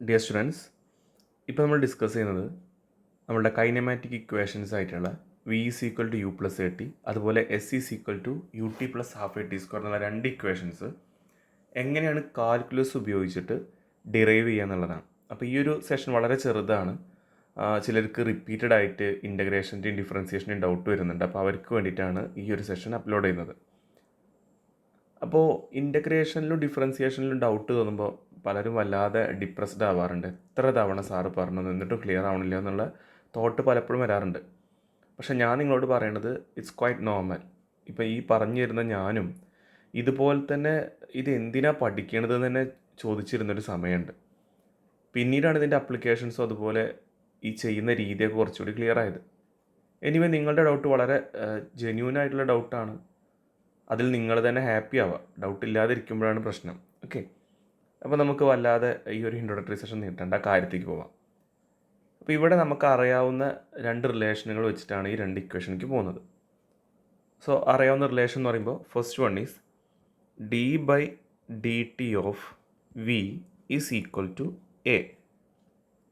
Dear students, ഇപ്പോൾ നമ്മൾ discuss ചെയ്യുന്നത് നമ്മളുടെ കൈനമാറ്റിക് ഇക്വേഷൻസ് ആയിട്ടുള്ള v is equal to U plus a t, അതുപോലെ s is equal to U T plus half a t square എന്നുള്ള രണ്ട് ഇക്വേഷൻസ് എങ്ങനെയാണ് കാൽക്കുലസ് ഉപയോഗിച്ചിട്ട് ഡിറൈവ് ചെയ്യുക എന്നുള്ളതാണ്. അപ്പോൾ ഈ ഒരു സെഷൻ വളരെ ചെറുതാണ്. ചിലർക്ക് റിപ്പീറ്റഡ് ആയിട്ട് ഇൻ്റഗ്രേഷൻ്റെയും ഡിഫറൻസിയേഷൻ്റെയും ഡൗട്ട് വരുന്നുണ്ട്. അപ്പോൾ അവർക്ക് വേണ്ടിയിട്ടാണ് ഈ ഒരു സെഷൻ അപ്ലോഡ് ചെയ്യുന്നത്. അപ്പോൾ ഇൻ്റഗ്രേഷനിലും ഡിഫറൻസിയേഷനിലും ഡൗട്ട് തോന്നുമ്പോൾ പലരും വല്ലാതെ ഡിപ്രസ്ഡ് ആവാറുണ്ട്. എത്ര തവണ സാറ് പറഞ്ഞു എന്നിട്ടും ക്ലിയർ ആവണില്ല എന്നുള്ള തോട്ട് പലപ്പോഴും വരാറുണ്ട്. പക്ഷേ ഞാൻ നിങ്ങളോട് പറയണത് ഇറ്റ്സ് ക്വൈറ്റ് നോർമൽ. ഇപ്പോൾ ഈ പറഞ്ഞു തരുന്ന ഞാനും ഇതുപോലെ തന്നെ ഇത് എന്തിനാണ് പഠിക്കണതെന്ന് തന്നെ ചോദിച്ചിരുന്നൊരു സമയമുണ്ട്. പിന്നീടാണ് ഇതിൻ്റെ അപ്ലിക്കേഷൻസും അതുപോലെ ഈ ചെയ്യുന്ന രീതിയൊക്കെ കുറച്ചുകൂടി ക്ലിയർ ആയത്. എനിവേ നിങ്ങളുടെ ഡൗട്ട് വളരെ ജെന്യൂൻ ആയിട്ടുള്ള ഡൗട്ടാണ്. അതിൽ നിങ്ങൾ തന്നെ ഹാപ്പി ആവുക. ഡൗട്ട് ഇല്ലാതിരിക്കുമ്പോഴാണ് പ്രശ്നം. ഓക്കെ, അപ്പോൾ നമുക്ക് വല്ലാതെ ഈ ഒരു ഇൻട്രൊഡക്ടറി സെഷൻ നീട്ടേണ്ട കാര്യത്തേക്ക് പോവാം. അപ്പോൾ ഇവിടെ നമുക്ക് അറിയാവുന്ന രണ്ട് റിലേഷനുകൾ വെച്ചിട്ടാണ് ഈ രണ്ട് ഇക്വേഷനിലേക്ക് പോകുന്നത്. സോ അറിയാവുന്ന റിലേഷൻ എന്ന് പറയുമ്പോൾ first one is D by D T of V is equal to A.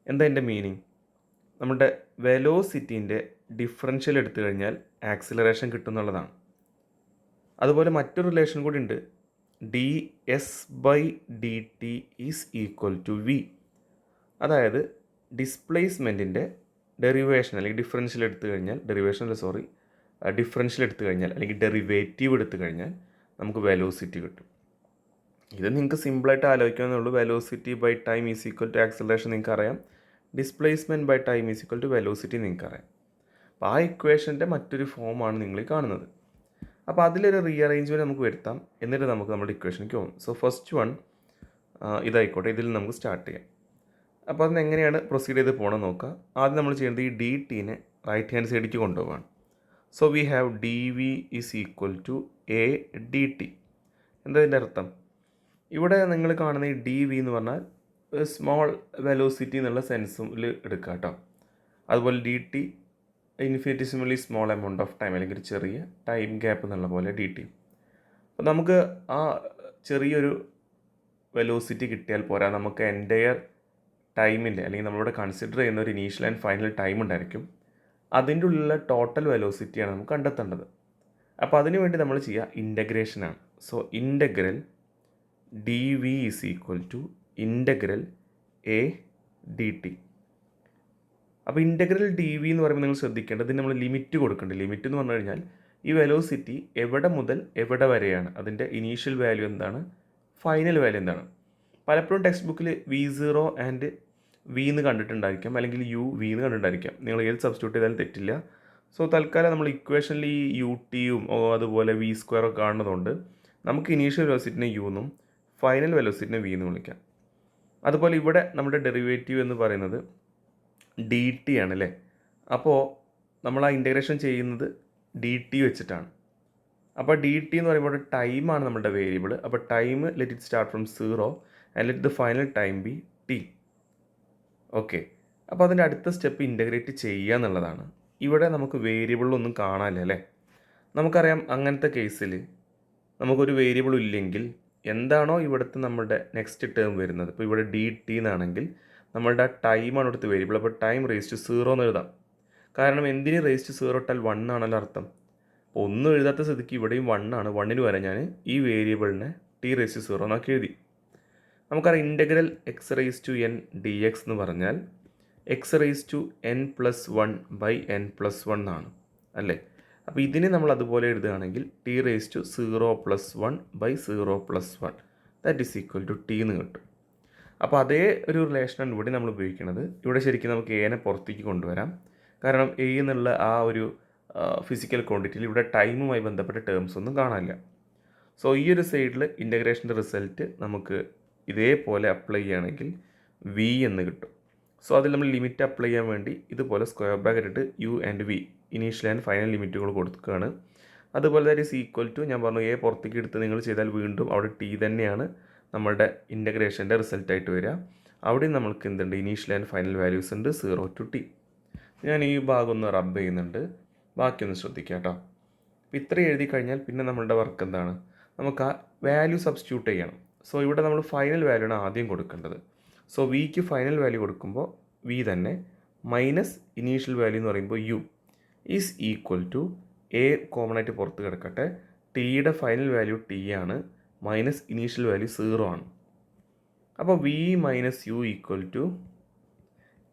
എന്താ എൻ്റെ മീനിങ്? നമ്മുടെ വെലോസിറ്റീൻ്റെ ഡിഫറൻഷ്യൽ എടുത്തു കഴിഞ്ഞാൽ ആക്സിലറേഷൻ കിട്ടും എന്നുള്ളതാണ്. അതുപോലെ മറ്റൊരു റിലേഷൻ കൂടി ഉണ്ട്, D S by D T is equal to V. അതായത് ഡിസ്പ്ലേസ്മെൻറ്റിൻ്റെ ഡെറിവേഷൻ അല്ലെങ്കിൽ ഡിഫറൻഷ്യൽ എടുത്തു കഴിഞ്ഞാൽ ഡിഫറൻഷ്യൽ എടുത്തു കഴിഞ്ഞാൽ അല്ലെങ്കിൽ ഡെറിവേറ്റീവ് എടുത്തു കഴിഞ്ഞാൽ നമുക്ക് വെലോസിറ്റി കിട്ടും. ഇത് നിങ്ങൾക്ക് സിമ്പിളായിട്ട് ആലോചിക്കാവുന്നേ. Velocity by time is equal to acceleration നിങ്ങൾക്ക് അറിയാം, displacement by time is equal to velocity നിങ്ങൾക്ക് അറിയാം. അപ്പോൾ ആ ഇക്വേഷൻ്റെ മറ്റൊരു ഫോമാണ് നിങ്ങൾ കാണുന്നത്. അപ്പോൾ അതിലൊരു റീഅറേഞ്ച്മെൻറ്റ് നമുക്ക് വരുത്താം, എന്നിട്ട് നമുക്ക് നമ്മുടെ ഇക്വേഷനിലേക്ക് പോകും. സോ ഫസ്റ്റ് വൺ ഇതായിക്കോട്ടെ, ഇതിൽ നമുക്ക് സ്റ്റാർട്ട് ചെയ്യാം. അപ്പോൾ അതിന് എങ്ങനെയാണ് പ്രൊസീഡ് ചെയ്ത് പോകണം നോക്കുക. ആദ്യം നമ്മൾ ചെയ്യുന്നത് ഈ ഡി ടീനെ റൈറ്റ് ഹാൻഡ് സൈഡിലേക്ക് കൊണ്ടുപോകാണ്. So we have d v is equal to a d t. എന്താ ഇതിൻ്റെ അർത്ഥം? ഇവിടെ നിങ്ങൾ കാണുന്ന ഈ ഡി വി എന്ന് പറഞ്ഞാൽ സ്മോൾ വെലോസിറ്റി എന്നുള്ള സെൻസിൽ എടുക്കുക കേട്ടോ. അതുപോലെ d t infinitesimally small amount of time അല്ലെങ്കിൽ ചെറിയ ടൈം ഗ്യാപ്പ് എന്നുള്ള പോലെ ഡി ടി. അപ്പോൾ നമുക്ക് ആ ചെറിയൊരു വെലോസിറ്റി കിട്ടിയാൽ പോരാ, നമുക്ക് എൻ്റയർ ടൈമിൻ്റെ അല്ലെങ്കിൽ നമ്മളിവിടെ കൺസിഡർ ചെയ്യുന്ന ഒരു ഇനീഷ്യൽ ആൻഡ് ഫൈനൽ ടൈം ഉണ്ടായിരിക്കും. അതിൻ്റെ ഉള്ളിലുള്ള ടോട്ടൽ വെലോസിറ്റിയാണ് നമുക്ക് കണ്ടെത്തേണ്ടത്. അപ്പോൾ അതിനു വേണ്ടി നമ്മൾ ചെയ്യുക ഇൻ്റഗ്രേഷനാണ്. So integral d v is equal to integral a d t. അപ്പോൾ ഇൻ്റഗ്രൽ ഡി വി എന്ന് പറയുമ്പോൾ നിങ്ങൾ ശ്രദ്ധിക്കേണ്ടത് നമ്മൾ ലിമിറ്റ് കൊടുക്കേണ്ടത്. ലിമിറ്റ് എന്ന് പറഞ്ഞു കഴിഞ്ഞാൽ ഈ വെലോസിറ്റി എവിടെ മുതൽ എവിടെ വരെയാണ്, അതിൻ്റെ ഇനീഷ്യൽ വാല്യൂ എന്താണ്, ഫൈനൽ വാല്യൂ എന്താണ്. പലപ്പോഴും ടെക്സ്റ്റ് ബുക്കിൽ V0 ആൻഡ് വി എന്ന് കണ്ടിട്ടുണ്ടായിരിക്കാം, അല്ലെങ്കിൽ യു വി എന്ന് കണ്ടിട്ടുണ്ടായിരിക്കാം. നിങ്ങൾ ഏത് സബ്സ്റ്റിറ്റ്യൂട്ട് ചെയ്താലും തെറ്റില്ല. സോ തൽക്കാലം നമ്മൾ ഇക്വേഷനിൽ ഈ യു ടിയും അതുപോലെ വി സ്ക്വയറൊക്കെ കാണുന്നതുകൊണ്ട് നമുക്ക് ഇനീഷ്യൽ വെലോസിറ്റിനെ യു എന്നും ഫൈനൽ വെലോസിറ്റിനെ വി എന്ന് വിളിക്കാം. അതുപോലെ ഇവിടെ നമ്മുടെ ഡെറിവേറ്റീവ് എന്ന് പറയുന്നത് ഡി ടി ആണ് അല്ലേ. അപ്പോൾ നമ്മൾ ആ ഇൻ്റഗ്രേഷൻ ചെയ്യുന്നത് ഡി ടി വെച്ചിട്ടാണ്. അപ്പോൾ ഡി ടി എന്ന് പറയുമ്പോൾ ടൈമാണ് നമ്മുടെ വേരിയബിൾ. അപ്പോൾ time let it start from 0 and let the final time B T. Okay, അപ്പോൾ അതിൻ്റെ അടുത്ത സ്റ്റെപ്പ് ഇൻ്റഗ്രേറ്റ് ചെയ്യുക എന്നുള്ളതാണ്. ഇവിടെ നമുക്ക് വേരിയബിളൊന്നും കാണാനില്ല അല്ലേ. നമുക്കറിയാം അങ്ങനത്തെ കേസിൽ നമുക്കൊരു വേരിയബിൾ ഇല്ലെങ്കിൽ എന്താണോ ഇവിടുത്തെ നമ്മുടെ നെക്സ്റ്റ് ടേം വരുന്നത്, ഇപ്പോൾ ഇവിടെ ഡി ടി എന്നാണെങ്കിൽ നമ്മളുടെ ആ ടൈമാണ് ഇവിടുത്തെ വേരിയബിൾ. അപ്പോൾ ടൈം റേസ് ടു 0 എന്ന് എഴുതാം. കാരണം എന്തിന് റേസ് ടു 0 ഇട്ടാൽ 1 ആണല്ലോ അർത്ഥം. അപ്പോൾ ഒന്നും എഴുതാത്ത സ്ഥിതിക്ക് ഇവിടെയും 1 ആണ്. 1ന് വരെ ഞാൻ ഈ വേരിയബിളിനെ ടി റേസ് ടു 0 എന്നാക്കി എഴുതി. നമുക്കറിയാം integral X raise to N D X എന്ന് പറഞ്ഞാൽ X raise to N plus 1 by N plus 1 ആണ് അല്ലേ. അപ്പോൾ ഇതിനെ നമ്മൾ അതുപോലെ എഴുതുകയാണെങ്കിൽ T raise to 0 plus 1 by 0 plus 1 that is equal to T എന്ന് കിട്ടും. അപ്പോൾ അതേ ഒരു റിലേഷനാണ് ഇവിടെ നമ്മൾ ഉപയോഗിക്കുന്നത്. ഇവിടെ ശരിക്കും നമുക്ക് എനെ പുറത്തേക്ക് കൊണ്ടുവരാം. കാരണം എ എന്നുള്ള ആ ഒരു ഫിസിക്കൽ ക്വാണ്ടിറ്റിയിൽ ഇവിടെ ടൈമുമായി ബന്ധപ്പെട്ട ടേംസ് ഒന്നും കാണാനില്ല. സോ ഈ ഒരു സൈഡിൽ ഇൻ്റഗ്രേഷൻ്റെ റിസൾട്ട് നമുക്ക് ഇതേപോലെ അപ്ലൈ ചെയ്യുകയാണെങ്കിൽ വി എന്ന് കിട്ടും. സോ അതിൽ നമ്മൾ ലിമിറ്റ് അപ്ലൈ ചെയ്യാൻ വേണ്ടി ഇതുപോലെ സ്ക്വയർ ബ്രാക്കറ്റ് ഇട്ട് you and we initial and final ലിമിറ്റുകൾ കൊടുക്കുകയാണ്. അതുപോലെ ദാറ്റ് ഈസ് ഈക്വൽ ടു ഞാൻ പറഞ്ഞു എ പുറത്തേക്ക് എടുത്ത് നിങ്ങൾ ചെയ്താൽ വീണ്ടും അവിടെ ടി തന്നെയാണ് നമ്മളുടെ ഇൻ്റഗ്രേഷൻ്റെ റിസൾട്ടായിട്ട് വരിക. അവിടെ നമ്മൾക്ക് എന്തുണ്ട്, ഇനീഷ്യൽ ആൻഡ് ഫൈനൽ വാല്യൂസ് ഉണ്ട് 0 ടു ടി. ഞാൻ ഈ ഭാഗം ഒന്ന് റബ്ബ് ചെയ്യുന്നുണ്ട്, ബാക്കിയൊന്ന് ശ്രദ്ധിക്കുക കേട്ടോ. അപ്പോൾ ഇത്രയും എഴുതി കഴിഞ്ഞാൽ പിന്നെ നമ്മളുടെ വർക്ക് എന്താണ്, നമുക്ക് ആ വാല്യൂ സബ്സ്റ്റിറ്റ്യൂട്ട് ചെയ്യണം. സോ ഇവിടെ നമ്മൾ ഫൈനൽ വാല്യൂ ആണ് ആദ്യം കൊടുക്കേണ്ടത്. സോ വിക്ക് ഫൈനൽ വാല്യൂ കൊടുക്കുമ്പോൾ വി തന്നെ മൈനസ് ഇനീഷ്യൽ വാല്യൂ എന്ന് പറയുമ്പോൾ U is equal to A common ആയിട്ട് പുറത്ത് കിടക്കട്ടെ, ടിയുടെ ഫൈനൽ വാല്യൂ ടി ആണ്, മൈനസ് ഇനീഷ്യൽ വാല്യൂ 0 ആണ്. അപ്പോൾ V minus U equal to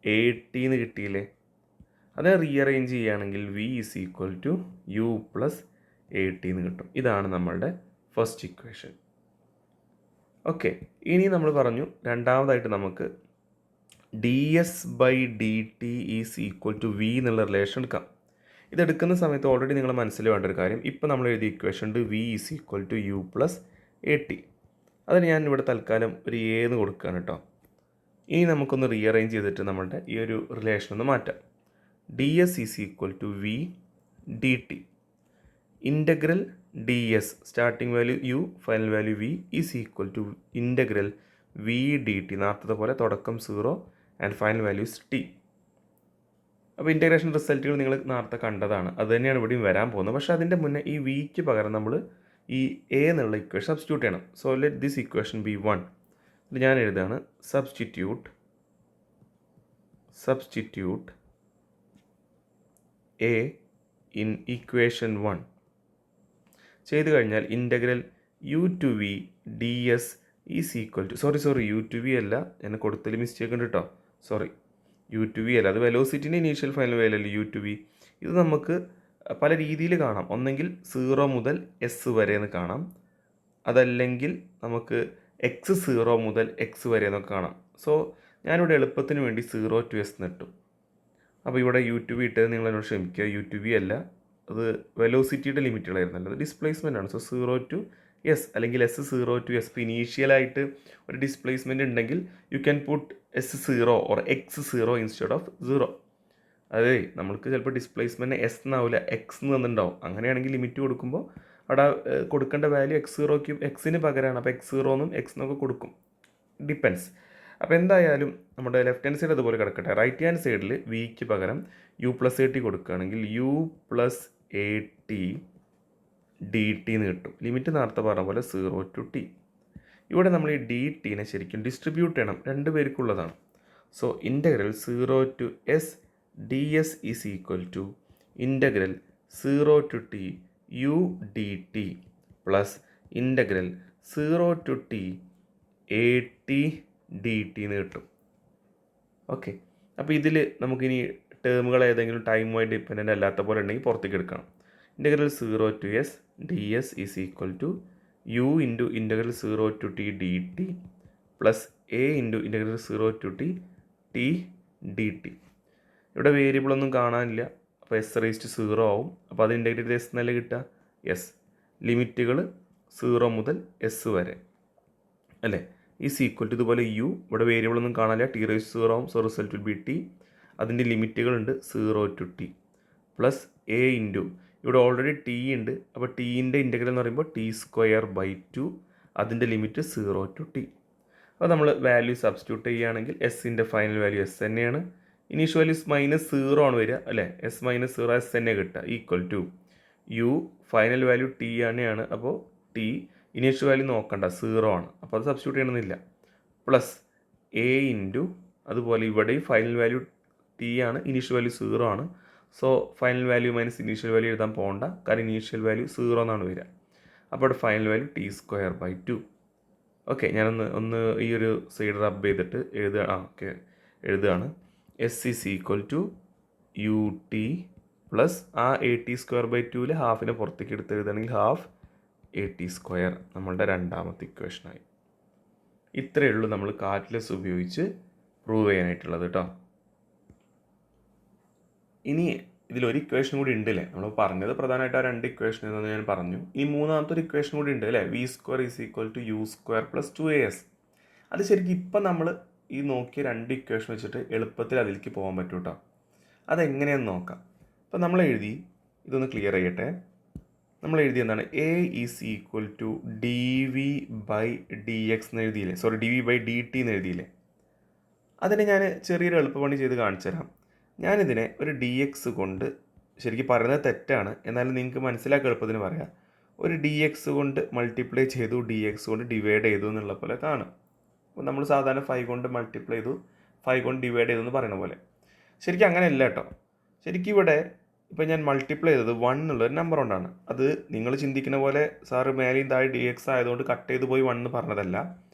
80 എന്ന് കിട്ടിയില്ലേ. അത് റീഅറേഞ്ച് ചെയ്യുകയാണെങ്കിൽ V is equal to U plus 80 എന്ന് കിട്ടും. ഇതാണ് നമ്മളുടെ ഫസ്റ്റ് ഇക്വേഷൻ. ഓക്കെ, ഇനി നമ്മൾ പറഞ്ഞു രണ്ടാമതായിട്ട് നമുക്ക് D S by D T is equal to V എന്നുള്ള റിലേഷൻ എടുക്കാം. ഇതെടുക്കുന്ന സമയത്ത് ഓൾറെഡി നിങ്ങൾ മനസ്സിൽ വേണ്ട ഒരു കാര്യം, ഇപ്പോൾ നമ്മൾ എഴുതിയ ഇക്വേഷൻ ഉണ്ട് V is equal to U plus 80. അതിന് ഞാൻ ഇവിടെ തൽക്കാലം ഒരു എ എന്ന് കൊടുക്കുകയാണ് കേട്ടോ. ഇനി നമുക്കൊന്ന് റീഅറേഞ്ച് ചെയ്തിട്ട് നമ്മളുടെ ഈ ഒരു റിലേഷൻ ഒന്ന് മാറ്റാം. D S is equal to V D T. Integral D S starting value U final value V is equal to integral V D T. നേരത്തെ പോലെ തുടക്കം 0 ആൻഡ് ഫൈനൽ വാല്യൂസ് ടി. അപ്പോൾ ഇൻ്റഗ്രേഷൻ റിസൾട്ടുകൾ നിങ്ങൾ നേരത്തെ കണ്ടതാണ്, അത് തന്നെയാണ് ഇവിടെയും വരാൻ പോകുന്നത്. പക്ഷേ അതിൻ്റെ മുന്നേ ഈ വിക്ക് പകരം നമ്മൾ ഈ എ എന്നുള്ള ഇക്വേഷൻ സബ്സ്റ്റിറ്റ്യൂട്ട് ചെയ്യണം. So let this equation be 1. ഇത് ഞാൻ എഴുതാണ് സബ്സ്റ്റിറ്റ്യൂട്ട് എ ഇൻ ഇക്വേഷൻ 1 ചെയ്ത് കഴിഞ്ഞാൽ integral U to V D S is equal to sorry U to V അല്ല, എന്നെ കൊടുത്തതിൽ മിസ്റ്റേക്ക് ഉണ്ട് കേട്ടോ. സോറി, യു ടു വി അല്ല, അത് വെലോസിറ്റിൻ്റെ ഇനീഷ്യൽ ഫൈനൽ വാല്യൂ അല്ല യു ടു വി. ഇത് നമുക്ക് പല രീതിയിൽ കാണാം. ഒന്നെങ്കിൽ 0 മുതൽ എസ് വരെ എന്ന് കാണാം, അതല്ലെങ്കിൽ നമുക്ക് എക്സ് 0 മുതൽ എക്സ് വരെ എന്നൊക്കെ കാണാം. സോ ഞാനിവിടെ എളുപ്പത്തിന് വേണ്ടി 0 to s എന്നിട്ടു. അപ്പോൾ ഇവിടെ യു ടു വി ഇട്ടത് നിങ്ങൾ എന്നോട് ക്ഷമിക്കുക, യു ടു വി അല്ല, അത് വെലോസിറ്റിയുടെ ലിമിറ്റുകളായിരുന്നല്ലോ, അത് ഡിസ്പ്ലേസ്മെൻ്റ് ആണ്. സോ 0 to s അല്ലെങ്കിൽ എസ് 0 to s. ഇപ്പോൾ ഇനീഷ്യലായിട്ട് ഒരു ഡിസ്പ്ലേസ്മെൻറ്റ് ഉണ്ടെങ്കിൽ you can put S 0 or X 0 instead of 0. അതെ, നമ്മൾക്ക് ചിലപ്പോൾ ഡിസ്പ്ലേസ്മെൻറ്റ് എസ് എന്നാവില്ല എക്സ് എന്ന് തന്നിട്ടുണ്ടാവും. അങ്ങനെയാണെങ്കിൽ ലിമിറ്റ് കൊടുക്കുമ്പോൾ അവിടെ കൊടുക്കേണ്ട വാല്യൂ എക്സ് 0ക്ക് എക്സിന് പകരമാണ്, അപ്പോൾ എക്സ് 0 എന്നും എക്സ് എന്നൊക്കെ കൊടുക്കും, ഡിപ്പെൻസ്. അപ്പോൾ എന്തായാലും നമ്മുടെ ലെഫ്റ്റ് ഹാൻഡ് സൈഡ് അതുപോലെ കിടക്കട്ടെ. റൈറ്റ് ഹാൻഡ് സൈഡിൽ വിക്ക് പകരം യു പ്ലസ് 80 കൊടുക്കുകയാണെങ്കിൽ യു പ്ലസ് 80 ഡി ടി എന്ന് കിട്ടും. ലിമിറ്റ് നേരത്തെ പറഞ്ഞ പോലെ 0 to t. ഇവിടെ നമ്മൾ ഈ ഡി ടീനെ ശരിക്കും ഡിസ്ട്രിബ്യൂട്ട് ചെയ്യണം, രണ്ട് പേർക്കുള്ളതാണ്. So integral 0 to s D S is equal to integral 0 to t u d T plus integral 0 to t a t D t എന്ന് കിട്ടും. ഓക്കെ, അപ്പോൾ ഇതിൽ നമുക്കിനി ടേമുകൾ ഏതെങ്കിലും ടൈമുമായി ഡിപ്പെൻഡൻ്റ് അല്ലാത്ത പോലെ ഉണ്ടെങ്കിൽ പുറത്തേക്ക് എടുക്കണം. Integral 0 to s D S is equal to U into integral 0 to t D T plus A into integral 0 to t T D T. ഇവിടെ വേരിയബിളൊന്നും കാണാനില്ല, അപ്പോൾ എസ് റേസ്റ്റ് 0 ആവും. അപ്പോൾ അത് ഇൻ്റഗ്രേറ്റ് ചെയ്ത് എസ് എന്നല്ല കിട്ടുക, എസ് ലിമിറ്റുകൾ 0 മുതൽ എസ് വരെ അല്ലേ, ഈസ് ഈക്വൽ ടു ഇതുപോലെ യു, ഇവിടെ വേരിയബിളൊന്നും കാണാനില്ല, ടി റേസ്റ്റ് 0 ആവും. So result will be T. അതിൻ്റെ ലിമിറ്റുകളുണ്ട് 0 to t plus A into ഇവിടെ ഓൾറെഡി ടി ഉണ്ട്, അപ്പോൾ ടീൻ്റെ ഇൻ്റഗ്രൽ എന്ന് പറയുമ്പോൾ t²/2, അതിൻ്റെ ലിമിറ്റ് 0 to t. അപ്പോൾ നമ്മൾ വാല്യൂ സബ്സ്റ്റിറ്റ്യൂട്ട് ചെയ്യുകയാണെങ്കിൽ എസിൻ്റെ ഫൈനൽ വാല്യൂ എസ് തന്നെയാണ്, ഇനീഷ്യൽ വാല്യൂ -0 ആണ് വരിക അല്ലേ, എസ് -0 എസ് തന്നെ കിട്ടുക, equal to U final value T തന്നെയാണ്, അപ്പോൾ ടി ഇനീഷ്യൽ വാല്യൂ നോക്കണ്ട 0 ആണ്, അപ്പോൾ അത് സബ്സ്റ്റിറ്റ്യൂട്ട് ചെയ്യണമെന്നില്ല, പ്ലസ് എ ഇൻറ്റു അതുപോലെ ഇവിടെ ഫൈനൽ വാല്യൂ ടി ആണ്, ഇനീഷ്യൽ വാല്യൂ 0 ആണ്. So final value minus initial value എഴുതാൻ പോകണ്ട, കാരണം ഇനീഷ്യൽ വാല്യൂ 0 എന്നാണ് വരിക. അപ്പോൾ ഇവിടെ ഫൈനൽ വാല്യൂ t²/2. ഓക്കെ, ഞാനൊന്ന് ഈ ഒരു സൈഡ് റബ്ബ് ചെയ്തിട്ട് എഴുതുകയാണ്. S is equal to U T plus ആ AT²/2 ഹാഫിനെ പുറത്തേക്ക് എടുത്ത് എഴുതുകയാണെങ്കിൽ ഹാഫ് AT², നമ്മളുടെ രണ്ടാമത്തെ ഇക്വേഷനായി. ഇത്രയേ ഉള്ളൂ നമ്മൾ കാൽക്കുലസ് ഉപയോഗിച്ച് പ്രൂവ് ചെയ്യാനായിട്ടുള്ളത് കേട്ടോ. ഇനി ഇതിലൊരു ഇക്വേഷൻ കൂടി ഉണ്ട് അല്ലേ, നമ്മൾ പറഞ്ഞത് പ്രധാനമായിട്ട് ആ രണ്ട് ഇക്വേഷൻ എന്ന് ഞാൻ പറഞ്ഞു. ഇനി മൂന്നാമത്തെ ഒരു ഇക്വേഷൻ കൂടി ഉണ്ട് അല്ലേ, v² is equal to u² plus 2as. അത് ശരിക്കും ഇപ്പം നമ്മൾ ഈ നോക്കിയ രണ്ട് ഇക്വേഷൻ വെച്ചിട്ട് എളുപ്പത്തിൽ അതിലേക്ക് പോകാൻ പറ്റും കേട്ടോ. അതെങ്ങനെയാണെന്ന് നോക്കാം. അപ്പം നമ്മൾ എഴുതി, ഇതൊന്ന് ക്ലിയർ ചെയ്യട്ടെ. നമ്മൾ എഴുതി എന്താണ്, a is equal to d v by D X എന്ന് എഴുതിയില്ലേ, sorry d v by D t എന്ന് എഴുതിയില്ലേ. അതിനെ ഞാൻ ചെറിയൊരു എളുപ്പപ്പണി ചെയ്ത് കാണിച്ചു തരാം. ഞാനിതിനെ ഒരു ഡി എക്സ് കൊണ്ട്, ശരിക്കും പറയുന്നത് തെറ്റാണ്, എന്നാലും നിങ്ങൾക്ക് മനസ്സിലാക്കി എളുപ്പത്തിന് പറയാം, ഒരു ഡി എക്സ് കൊണ്ട് മൾട്ടിപ്ലൈ ചെയ്തു, ഡി എക്സ് കൊണ്ട് ഡിവൈഡ് ചെയ്തു എന്നുള്ള പോലെ കാണും. നമ്മൾ സാധാരണ 5 കൊണ്ട് മൾട്ടിപ്ലൈ ചെയ്തു 5 കൊണ്ട് ഡിവൈഡ് ചെയ്തു എന്ന് പറയുന്ന പോലെ. ശരിക്കും അങ്ങനെയല്ല കേട്ടോ. ശരിക്കും ഇവിടെ ഇപ്പോൾ ഞാൻ മൾട്ടിപ്ലൈ ചെയ്തത് 1 എന്നുള്ളൊരു നമ്പർ കൊണ്ടാണ്. അത് നിങ്ങൾ ചിന്തിക്കുന്ന പോലെ സാറ് മേലെയും താഴെ ഡി എക്സ് ആയതുകൊണ്ട് കട്ട് ചെയ്ത് പോയി 1 എന്ന് പറഞ്ഞതല്ല.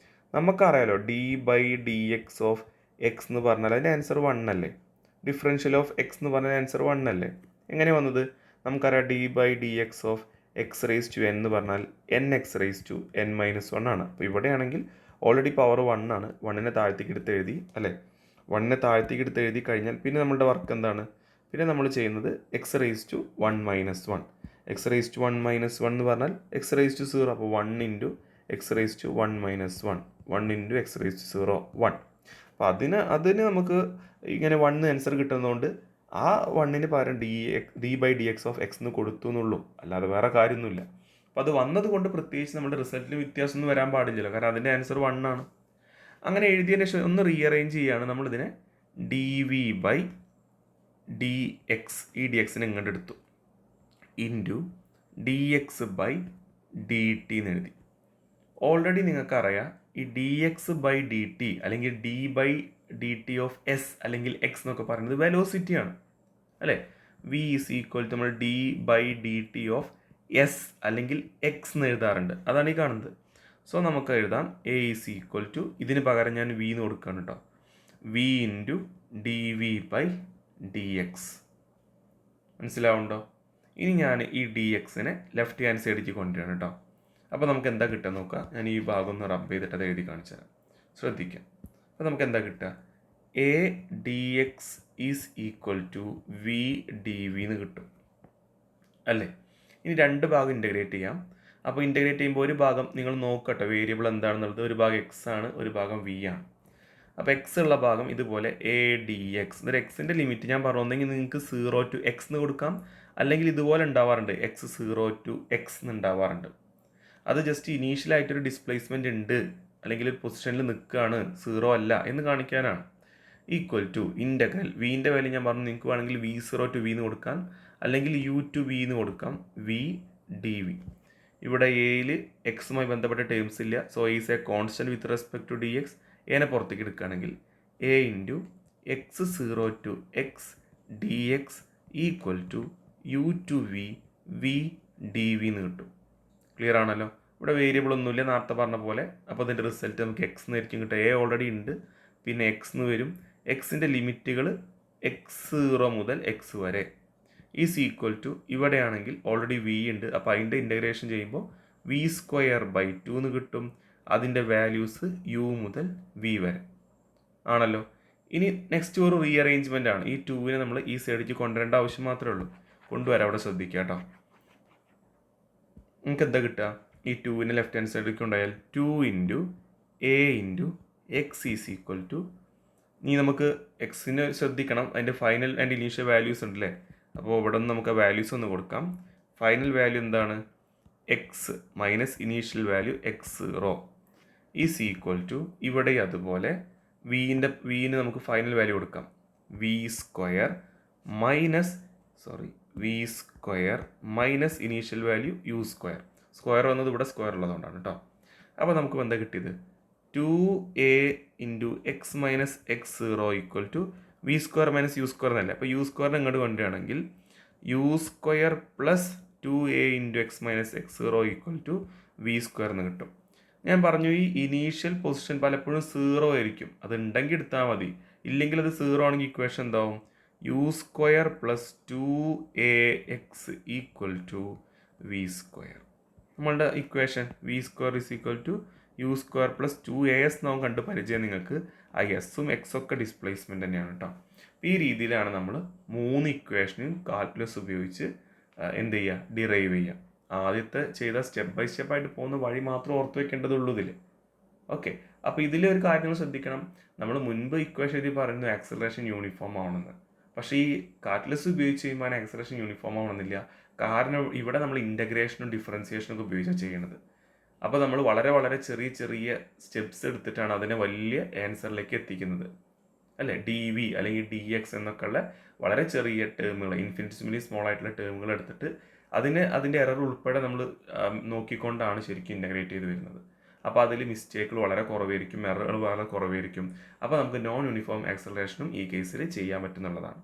നമുക്കറിയാലോ D by D X of X എന്ന് പറഞ്ഞാൽ അതിൻ്റെ ആൻസർ 1 അല്ലേ. ഡിഫറൻഷ്യൽ ഓഫ് എക്സ് എന്ന് പറഞ്ഞാൽ ആൻസർ 1 അല്ലേ. എങ്ങനെ വന്നത്? നമുക്കറിയാം D by D X of X raise to N എന്ന് പറഞ്ഞാൽ N X raise to N minus 1 ആണ്. അപ്പോൾ ഇവിടെയാണെങ്കിൽ ഓൾറെഡി പവർ 1 ആണ്. 1നെ താഴത്തേക്ക് എടുത്ത് എഴുതി അല്ലേ. 1നെ താഴത്തേക്ക് എടുത്ത് എഴുതി കഴിഞ്ഞാൽ പിന്നെ നമ്മളുടെ വർക്ക് എന്താണ്? പിന്നെ നമ്മൾ ചെയ്യുന്നത് x raise to 1 minus 1. X raise to 1 minus 1 എന്ന് പറഞ്ഞാൽ എക്സ് റേസ് ടു 0. അപ്പോൾ 1 into x raise to 1 minus 1. 1 into x raise to 0 1. അപ്പോൾ അതിന് നമുക്ക് ഇങ്ങനെ 1 ആൻസർ കിട്ടുന്നതുകൊണ്ട് ആ 1ന് പകരം d by D X of X എന്ന് കൊടുത്തു എന്നുള്ളൂ, അല്ലാതെ വേറെ കാര്യമൊന്നുമില്ല. അപ്പോൾ അത് വന്നത് കൊണ്ട് പ്രത്യേകിച്ച് നമ്മുടെ റിസൾട്ടിൽ വ്യത്യാസമൊന്നും വരാൻ പാടില്ലല്ലോ, കാരണം അതിൻ്റെ ആൻസർ 1 ആണ്. അങ്ങനെ എഴുതിയതിന് ശേഷം ഒന്ന് റീഅറേഞ്ച് ചെയ്യുകയാണ് നമ്മളിതിനെ d v by D x, ഈ ഡി എക്സിനെ ഇങ്ങോട്ട് എടുത്തു, into d x by D t എന്ന് എഴുതി. ഓൾറെഡി നിങ്ങൾക്കറിയാം ഈ d x by D t അല്ലെങ്കിൽ d by D T of s അല്ലെങ്കിൽ എക്സ് എന്നൊക്കെ പറയുന്നത് വെലോസിറ്റിയാണ് അല്ലേ. വി ഈസ് ഈക്വൽ ടു നമ്മൾ d by D T of s അല്ലെങ്കിൽ എക്സ് എന്ന് എഴുതാറുണ്ട്, അതാണ് ഈ കാണുന്നത്. സോ നമുക്ക് എഴുതാം എ ഈസ് ഈക്വൽ ടു, ഇതിന് പകരം ഞാൻ വി എന്ന് കൊടുക്കുകയാണ് കേട്ടോ, v into d v by D x. മനസ്സിലാവുണ്ടോ? ഇനി ഞാൻ ഈ ഡി എക്സിനെ ലെഫ്റ്റ് ഹാൻഡ് സൈഡിലേക്ക് കൊണ്ടുവരണം കേട്ടോ. അപ്പോൾ നമുക്ക് എന്താ കിട്ടുക നോക്കാം. ഞാൻ ഈ ഭാഗം ഒന്ന് റബ്ബ് ചെയ്തിട്ട് അത് എഴുതി കാണിച്ചു തരാം, ശ്രദ്ധിക്കാം. അപ്പോൾ നമുക്ക് എന്താ കിട്ടുക? A d x is equal to V d v എന്ന് കിട്ടും അല്ലേ. ഇനി രണ്ട് ഭാഗം ഇൻ്റഗ്രേറ്റ് ചെയ്യാം. അപ്പോൾ ഇൻ്റഗ്രേറ്റ് ചെയ്യുമ്പോൾ ഒരു ഭാഗം നിങ്ങൾ നോക്കട്ടെ വേരിയബിൾ എന്താണെന്നുള്ളത്. ഒരു ഭാഗം എക്സ് ആണ്, ഒരു ഭാഗം വി ആണ്. അപ്പോൾ എക്സ് ഉള്ള ഭാഗം ഇതുപോലെ എ ഡി എക്സ്. എന്നിട്ട് എക്സിൻ്റെ ലിമിറ്റ് ഞാൻ പറഞ്ഞെങ്കിൽ നിങ്ങൾക്ക് 0 ടു എക്സ് എന്ന് കൊടുക്കാം, അല്ലെങ്കിൽ ഇതുപോലെ ഉണ്ടാവാറുണ്ട് എക്സ് 0 ടു എക്സ് എന്ന് ഉണ്ടാവാറുണ്ട്. അത് ജസ്റ്റ് ഇനീഷ്യലായിട്ടൊരു ഡിസ്പ്ലേസ്മെൻ്റ് ഉണ്ട് അല്ലെങ്കിൽ ഒരു പൊസിഷനിൽ നിൽക്കുകയാണ്, 0 അല്ല എന്ന് കാണിക്കാനാണ്. ഈക്വൽ ടു ഇൻ്റഗ്രൽ വിൻ്റെ വാല്യൂ ഞാൻ പറഞ്ഞു, നിങ്ങൾക്ക് വേണമെങ്കിൽ v0 ടു വി എന്ന് കൊടുക്കാം, അല്ലെങ്കിൽ u ടു വി എന്ന് കൊടുക്കാം, വി ഡി വി. ഇവിടെ എയിൽ എക്സുമായി ബന്ധപ്പെട്ട ടേംസ് ഇല്ല, so is a constant with respect to d x. എനെ പുറത്തേക്ക് എടുക്കുകയാണെങ്കിൽ a into x 0 to x d x equal to u to v v d v എന്ന് കിട്ടും. ക്ലിയർ ആണല്ലോ? ഇവിടെ വേരിയബിൾ ഒന്നുമില്ല നേരത്തെ പറഞ്ഞ പോലെ. അപ്പോൾ അതിൻ്റെ റിസൾട്ട് നമുക്ക് എക്സ് എന്നായിരിക്കും കിട്ടുക. എ ഓൾറെഡി ഉണ്ട്, പിന്നെ എക്സ് എന്ന് വരും. എക്സിൻ്റെ ലിമിറ്റുകൾ x0 മുതൽ എക്സ് വരെ ഈസ് ഈക്വൽ ടു, ഇവിടെയാണെങ്കിൽ ഓൾറെഡി വി ഉണ്ട്, അപ്പോൾ അതിൻ്റെ ഇൻ്റഗ്രേഷൻ ചെയ്യുമ്പോൾ വി സ്ക്വയർ ബൈ 2 എന്ന് കിട്ടും. അതിൻ്റെ വാല്യൂസ് യു മുതൽ വി വരെ ആണല്ലോ. ഇനി നെക്സ്റ്റ് ഒരു റീഅറേഞ്ച്മെൻ്റ് ആണ്. ഈ 2നെ നമ്മൾ ഈ സൈഡിലേക്ക് കൊണ്ടുവരേണ്ട ആവശ്യം മാത്രമേ ഉള്ളൂ. കൊണ്ടുവരാം, അവിടെ ശ്രദ്ധിക്കുക കേട്ടോ. നിങ്ങൾക്ക് എന്താ കിട്ടുക? ഈ 2നെ ലെഫ്റ്റ് ഹാൻഡ് സൈഡിലേക്ക് ഉണ്ടായാൽ 2 into a into x is equal to, ഇനി നമുക്ക് എക്സിന് ശ്രദ്ധിക്കണം, അതിൻ്റെ ഫൈനൽ ആൻഡ് ഇനീഷ്യൽ വാല്യൂസ് ഉണ്ടല്ലേ. അപ്പോൾ ഇവിടെ നിന്ന് നമുക്ക് വാല്യൂസ് ഒന്ന് കൊടുക്കാം. ഫൈനൽ വാല്യൂ എന്താണ്? X minus initial value x0 is equal to, ഇവിടെ അതുപോലെ വിന് നമുക്ക് ഫൈനൽ വാല്യൂ കൊടുക്കാം, v square minus initial value u square. Square വന്നത് ഇവിടെ സ്ക്വയർ ഉള്ളതുകൊണ്ടാണ് കേട്ടോ. അപ്പോൾ നമുക്ക് എന്താ കിട്ടിയത്? 2a into x minus x0 equal to v square minus u square എന്നല്ലേ. അപ്പോൾ യു സ്ക്വയറിനെ ഇങ്ങോട്ട് കൊണ്ടുവരികയാണെങ്കിൽ u square plus 2a into x minus x0 equal to v square എന്ന് കിട്ടും. ഞാൻ പറഞ്ഞു ഈ ഇനീഷ്യൽ പൊസിഷൻ പലപ്പോഴും 0 ആയിരിക്കും, അത് ഉണ്ടെങ്കിൽ എടുത്താൽ മതി. ഇല്ലെങ്കിൽ അത് 0 ആണെങ്കിൽ ഇക്വേഷൻ എന്താവും? U square plus 2ax equal to v square. നമ്മളുടെ equation v square is equal to u square plus 2as നാം കണ്ട് പരിചയം നിങ്ങൾക്ക്. ആ എസും എക്സും ഒക്കെ ഡിസ്പ്ലേസ്മെൻറ്റ് തന്നെയാണ് കേട്ടോ. ഈ രീതിയിലാണ് നമ്മൾ 3 ഇക്വേഷനും കാൽക്കുലസ് ഉപയോഗിച്ച് എന്ത് ചെയ്യുക? ഡിറൈവ് ചെയ്യുക. ആദ്യത്തെ ചെയ്ത സ്റ്റെപ്പ് ബൈ സ്റ്റെപ്പായിട്ട് പോകുന്ന വഴി മാത്രം ഓർത്ത് വെക്കേണ്ടതുള്ളൂ ഇതിൽ. ഓക്കെ, അപ്പോൾ ഇതിലെ ഒരു കാര്യങ്ങൾ ശ്രദ്ധിക്കണം. നമ്മൾ മുൻപ് ഇക്വേഷൻ എഴുതി പറയുന്നു ആക്സലറേഷൻ യൂണിഫോം ആവണമെന്ന്. പക്ഷേ ഈ കാൽക്കുലസ് ഉപയോഗിച്ച് ചെയ്യുമ്പോൾ ആക്സലറേഷൻ യൂണിഫോം ആവണമെന്നില്ല. കാരണം ഇവിടെ നമ്മൾ ഇൻ്റഗ്രേഷനും ഡിഫറൻസിയേഷനും ഒക്കെ ഉപയോഗിച്ചാണ് ചെയ്യണത്. അപ്പോൾ നമ്മൾ വളരെ വളരെ ചെറിയ ചെറിയ സ്റ്റെപ്സ് എടുത്തിട്ടാണ് അതിനെ വലിയ ആൻസറിലേക്ക് എത്തിക്കുന്നത് അല്ലേ. ഡി വി അല്ലെങ്കിൽ ഡി എക്സ് എന്നൊക്കെയുള്ള വളരെ ചെറിയ ടേമുകൾ, ഇൻഫിനിറ്റിസിമലി സ്മോൾ ആയിട്ടുള്ള ടേമുകൾ എടുത്തിട്ട് അതിൻ്റെ എറർ ഉൾപ്പെടെ നമ്മൾ നോക്കിക്കൊണ്ടാണ് ശരിക്കും ഇൻ്റഗ്രേറ്റ് ചെയ്ത് വരുന്നത്. അപ്പോൾ അതിൽ മിസ്റ്റേക്കുകൾ വളരെ കുറവായിരിക്കും, എററുകൾ വളരെ കുറവായിരിക്കും. അപ്പോൾ നമുക്ക് നോൺ യൂണിഫോം ആക്സലറേഷനും ഈ കേസിൽ ചെയ്യാൻ പറ്റുന്നുള്ളതാണ്.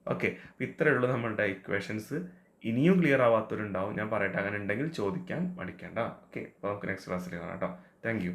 ഓക്കെ, അപ്പോൾ ഇത്രയേ ഉള്ളൂ നമ്മളുടെ ഇക്വേഷൻസ്. ഇനിയും ക്ലിയർ ആവാത്തവരുണ്ടാവും, ഞാൻ പറയട്ടെ, അങ്ങനെ ഉണ്ടെങ്കിൽ ചോദിക്കാൻ മടിക്കേണ്ട. ഓക്കെ, അപ്പോൾ നമുക്ക് നെക്സ്റ്റ് ക്ലാസ്സിൽ കാണാം കേട്ടോ. Thank you.